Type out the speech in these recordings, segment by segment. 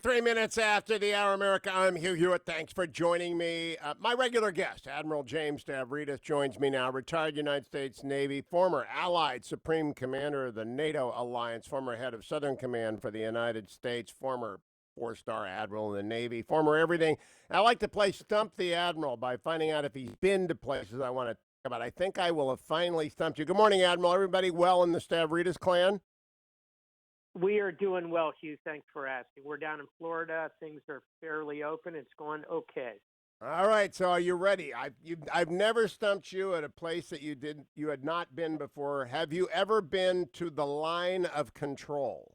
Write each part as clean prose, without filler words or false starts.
3 minutes after the hour, America, I'm Hugh Hewitt. Thanks for joining me. My regular guest, Admiral James Stavridis, joins me now. Retired United States Navy, former Allied Supreme Commander of the NATO alliance, former head of Southern Command for the United States, former four-star admiral in the Navy, former everything. I like to play Stump the Admiral by finding out if he's been to places I want to talk about. I think I will have finally stumped you. Good morning, Admiral. Everybody well in the Stavridis clan? We are doing well, Hugh. Thanks for asking. We're down in Florida. Things are fairly open. It's going okay. All right, so are you ready? I've never stumped you at a place that you had not been before. Have you ever been to the line of control?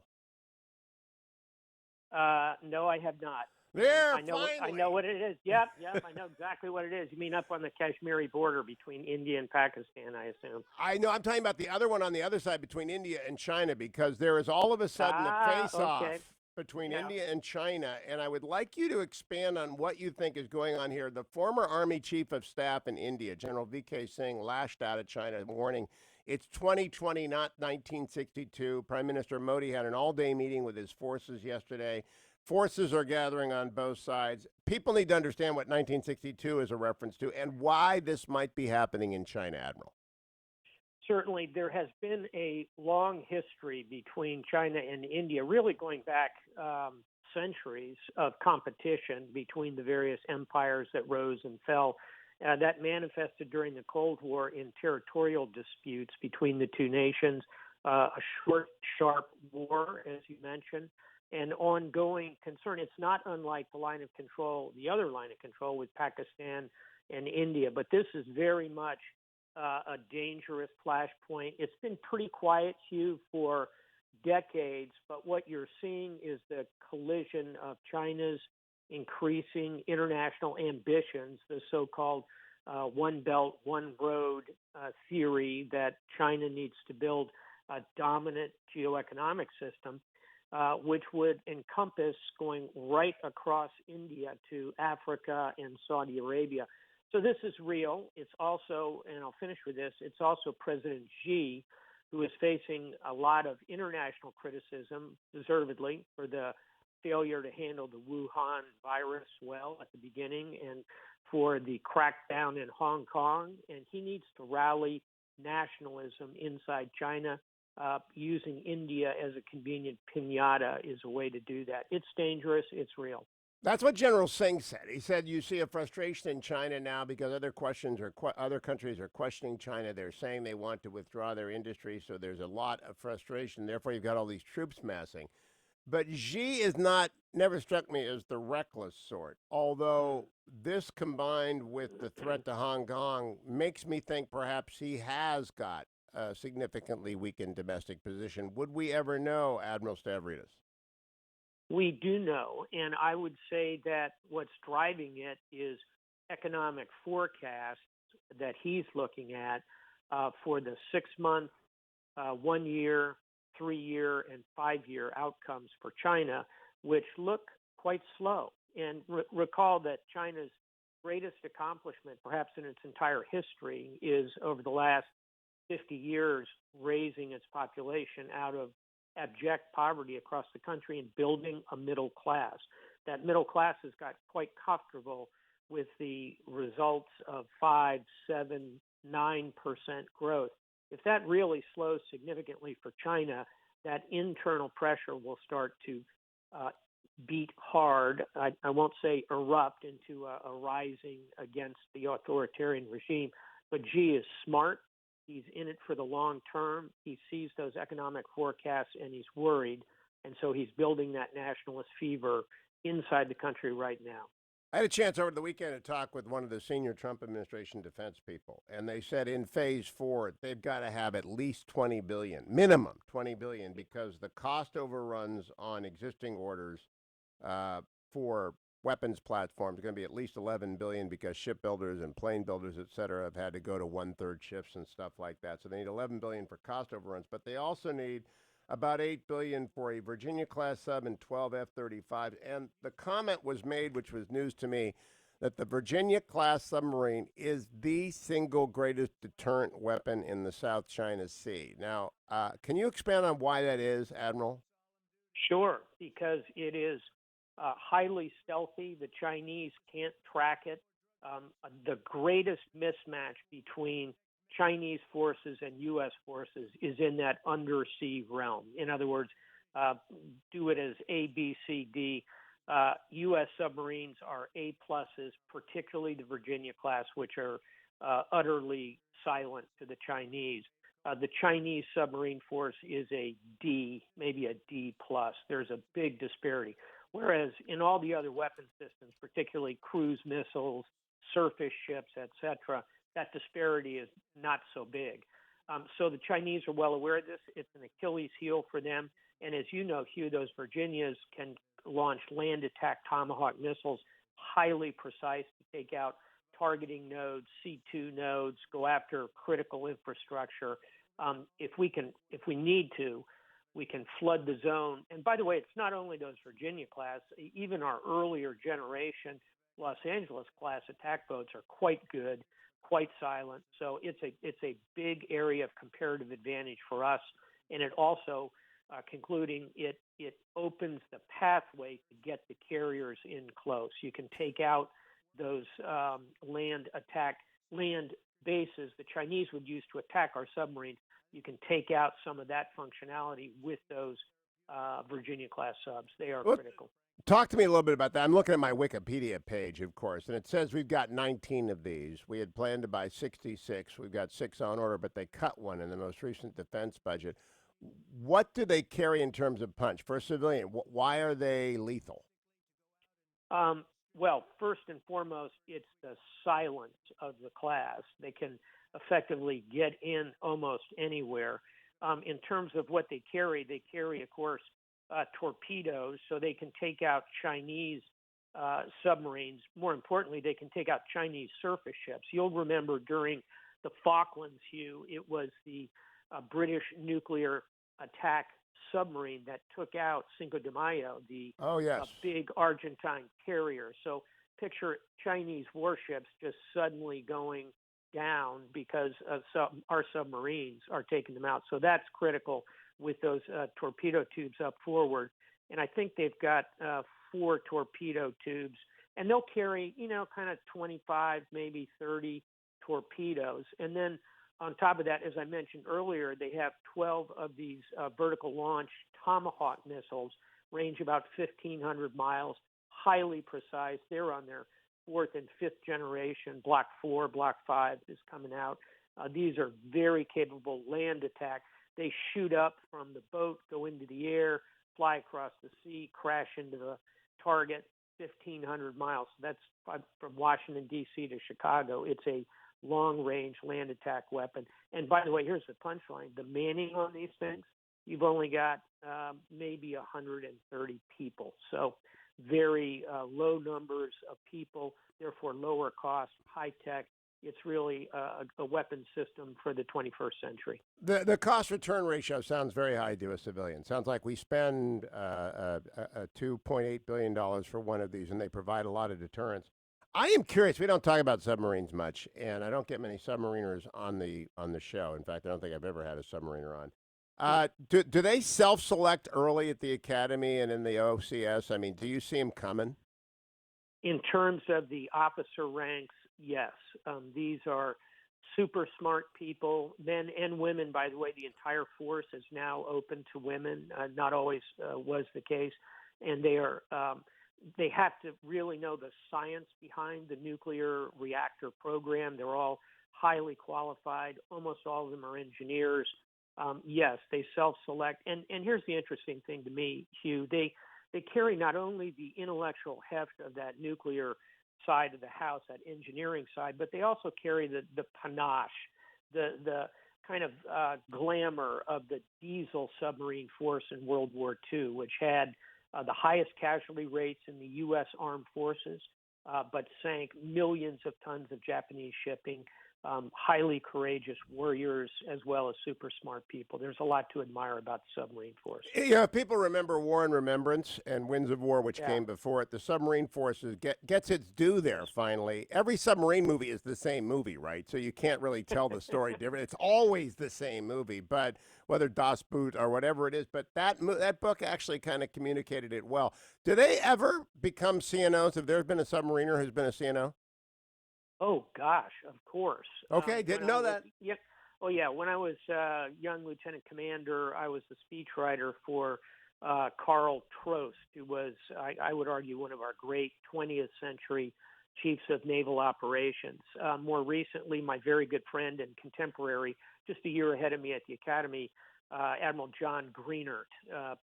No, I have not. There, I know. I finally. know what it is. Yep. I know exactly what it is. You mean up on the Kashmiri border between India and Pakistan, I assume. I know. I'm talking about the other one on the other side between India and China because there is all of a sudden a face-off Okay. between Yeah. India and China, and I would like you to expand on what you think is going on here. The former Army Chief of Staff in India, General V.K. Singh, lashed out at China, warning it's 2020, not 1962. Prime Minister Modi had an all-day meeting with his forces yesterday. Forces are gathering on both sides. People need to understand what 1962 is a reference to and why this might be happening in China, Admiral. Certainly, there has been a long history between China and India, really going back centuries of competition between the various empires that rose and fell. That manifested during the Cold War in territorial disputes between the two nations, a short, sharp war, as you mentioned, and ongoing concern. It's not unlike the line of control, the other line of control with Pakistan and India, but this is very much a dangerous flashpoint. It's been pretty quiet, Hugh, for decades, but what you're seeing is the collision of China's increasing international ambitions, the so-called One Belt, One Road theory that China needs to build a dominant geoeconomic system, which would encompass going right across India to Africa and Saudi Arabia. So this is real. It's also, and I'll finish with this, it's also President Xi, who is facing a lot of international criticism, deservedly, for the failure to handle the Wuhan virus well at the beginning and for the crackdown in Hong Kong. And he needs to rally nationalism inside China. Using India as a convenient piñata is a way to do that. It's dangerous. It's real. That's what General Singh said. He said you see a frustration in China now because other countries are questioning China. They're saying they want to withdraw their industry, so there's a lot of frustration. Therefore, you've got all these troops massing. But Xi is never struck me as the reckless sort. Although this combined with the threat to Hong Kong makes me think perhaps he has got a significantly weakened domestic position. Would we ever know, Admiral Stavridis? We do know, and I would say that what's driving it is economic forecasts that he's looking at for the 6-month, 1 year, 3-year, and 5-year outcomes for China, which look quite slow. And recall that China's greatest accomplishment, perhaps in its entire history, is over the last 50 years raising its population out of abject poverty across the country and building a middle class. That middle class has got quite comfortable with the results of 5, 7, 9% growth. If that really slows significantly for China, that internal pressure will start to beat hard. I won't say erupt into a rising against the authoritarian regime, but Xi is smart. He's in it for the long term. He sees those economic forecasts and he's worried. And so he's building that nationalist fever inside the country right now. I had a chance over the weekend to talk with one of the senior Trump administration defense people, and they said in phase 4, they've got to have at least 20 billion, minimum 20 billion, because the cost overruns on existing orders for weapons platforms are going to be at least 11 billion because shipbuilders and plane builders, et cetera, have had to go to 1/3 shifts and stuff like that. So they need 11 billion for cost overruns, but they also need about 8 billion for a Virginia class sub and 12 F-35s. And the comment was made, which was news to me, that the Virginia class submarine is the single greatest deterrent weapon in the South China Sea. Now, can you expand on why that is, Admiral? Sure, because it is highly stealthy. The Chinese can't track it. The greatest mismatch between Chinese forces and U.S. forces is in that undersea realm. In other words, do it as A, B, C, D. U.S. submarines are A pluses, particularly the Virginia class, which are utterly silent to the Chinese. The Chinese submarine force is a D, maybe a D plus. There's a big disparity. Whereas in all the other weapon systems, particularly cruise missiles, surface ships, etc., that disparity is not so big. So the Chinese are well aware of this. It's an Achilles heel for them. And as you know, Hugh, those Virginias can launch land attack Tomahawk missiles, highly precise to take out targeting nodes, C2 nodes, go after critical infrastructure. If we need to, we can flood the zone. And by the way, it's not only those Virginia class, even our earlier generation Los Angeles class attack boats are quite good, quite silent. So it's a big area of comparative advantage for us. And it also, concluding, it opens the pathway to get the carriers in close. You can take out those land bases the Chinese would use to attack our submarines. You can take out some of that functionality with those Virginia-class subs. They are critical. Talk to me a little bit about that. I'm looking at my Wikipedia page, of course, and it says we've got 19 of these. We had planned to buy 66. We've got 6 on order, but they cut one in the most recent defense budget. What do they carry in terms of punch? For a civilian, why are they lethal? Well, first and foremost, it's the silence of the class. They can effectively get in almost anywhere. In terms of what they carry, of course, torpedoes, so they can take out Chinese submarines. More importantly, they can take out Chinese surface ships. You'll remember during the Falklands, Hugh, it was the British nuclear attack submarine that took out Cinco de Mayo, the big Argentine carrier. So picture Chinese warships just suddenly going down because our submarines are taking them out. So that's critical with those torpedo tubes up forward. And I think they've got 4 torpedo tubes, and they'll carry, kind of 25, maybe 30 torpedoes. And then on top of that, as I mentioned earlier, they have 12 of these vertical launch Tomahawk missiles, range about 1,500 miles, highly precise. They're on their 4th and 5th generation. Block 4, Block 5 is coming out. These are very capable land attack. They shoot up from the boat, go into the air, fly across the sea, crash into the target, 1,500 miles. That's from Washington, D.C. to Chicago. It's a long-range land attack weapon. And by the way, here's the punchline. The manning on these things, you've only got maybe 130 people. So very low numbers of people, therefore lower cost, high-tech. It's really a weapon system for the 21st century. The cost-return ratio sounds very high to a civilian. Sounds like we spend $2.8 billion for one of these, and they provide a lot of deterrence. I am curious. We don't talk about submarines much, and I don't get many submariners on the show. In fact, I don't think I've ever had a submariner on. Do they self-select early at the academy and in the OCS? I mean, do you see them coming? In terms of the officer ranks, yes. These are super smart people, men and women. By the way, the entire force is now open to women. Not always was the case, and they are. They have to really know the science behind the nuclear reactor program. They're all highly qualified. Almost all of them are engineers. Yes, they self-select. And here's the interesting thing to me, Hugh. They carry not only the intellectual heft of that nuclear side of the house, that engineering side, but they also carry the panache, the kind of glamour of the diesel submarine force in World War II, which had the highest casualty rates in the U.S. Armed Forces, but sank millions of tons of Japanese shipping. highly courageous warriors as well as super smart people. There's a lot to admire about the submarine force. Yeah, people remember War and Remembrance and Winds of War, which Yeah. came before it. The submarine forces gets its due there finally. Every submarine movie is the same movie, right? So you can't really tell the story different. It's always the same movie, but whether Das Boot or whatever it is, but that book actually kind of communicated it well. Do they ever become CNOs? Have there been a submariner who's been a CNO? Oh gosh, of course. Okay, didn't know that. Yeah. Oh yeah. When I was young lieutenant commander, I was the speechwriter for Karl Trost, who was, I would argue, one of our great 20th century chiefs of naval operations. More recently, my very good friend and contemporary, just a year ahead of me at the academy, Admiral John Greenert,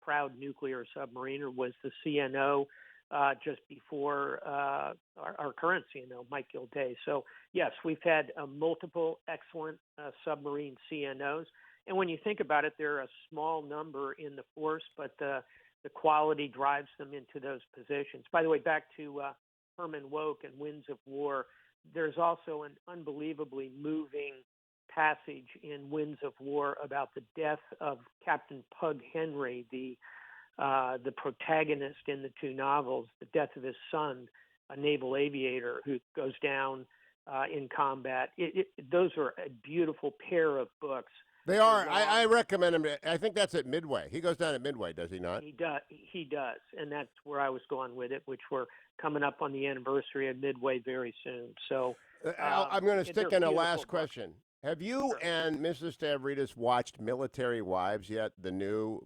proud nuclear submariner, was the CNO just before our current CNO, Mike Gilday. So, yes, we've had multiple excellent submarine CNOs. And when you think about it, they're a small number in the force, but the quality drives them into those positions. By the way, back to Herman Wouk and Winds of War, there's also an unbelievably moving passage in Winds of War about the death of Captain Pug Henry, the protagonist in the two novels, the death of his son, a naval aviator who goes down in combat. Those are a beautiful pair of books. They are. I recommend him. I think that's at Midway. He goes down at Midway, does he not? He does. He does, and that's where I was going with it, which we're coming up on the anniversary of Midway very soon. So I'm going to stick in a last question. Have you Sure. and Mrs. Stavridis watched Military Wives yet? The new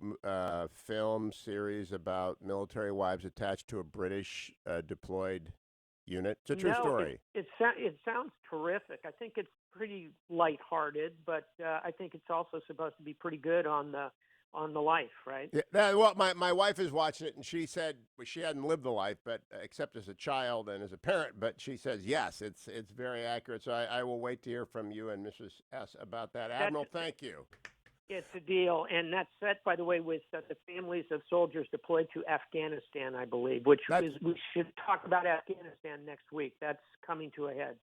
film series about military wives attached to a British deployed unit. It's a true story. It sounds terrific. I think it's pretty lighthearted, but I think it's also supposed to be pretty good on the life, right? Yeah, well, my wife is watching it, and she said she hadn't lived the life, but except as a child and as a parent. But she says yes, it's very accurate. So I will wait to hear from you and Mrs. S about that. Admiral, thank you. It's a deal, and that's set, by the way, with the families of soldiers deployed to Afghanistan, I believe. We should talk about Afghanistan next week. That's coming to a head.